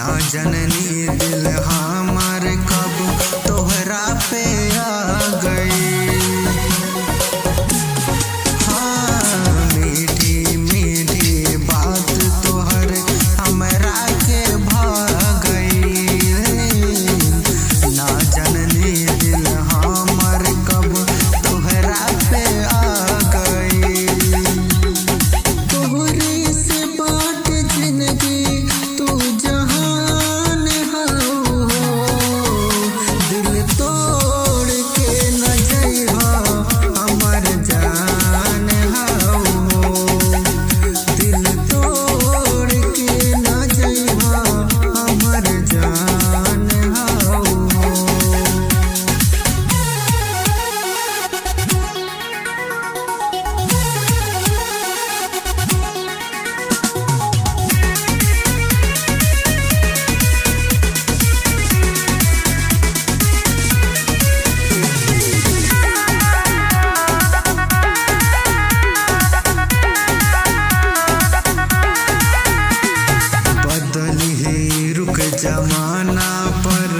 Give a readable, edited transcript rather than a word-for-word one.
ना जननी दिल हमार कब तोहरा पे आ गई। हाँ मीठी मीठी बात तोहर हमरा के भा गई। ना जननी दिल हमार कब तोहरा पे आ गई। तोहरे से बाट जिंदगी तू जहान हो, दिल तोड़ के न जइहा हमर जान हो। दिल तोड़ के न जइहा हमर जान हो। बदली ही रुक जमाना पर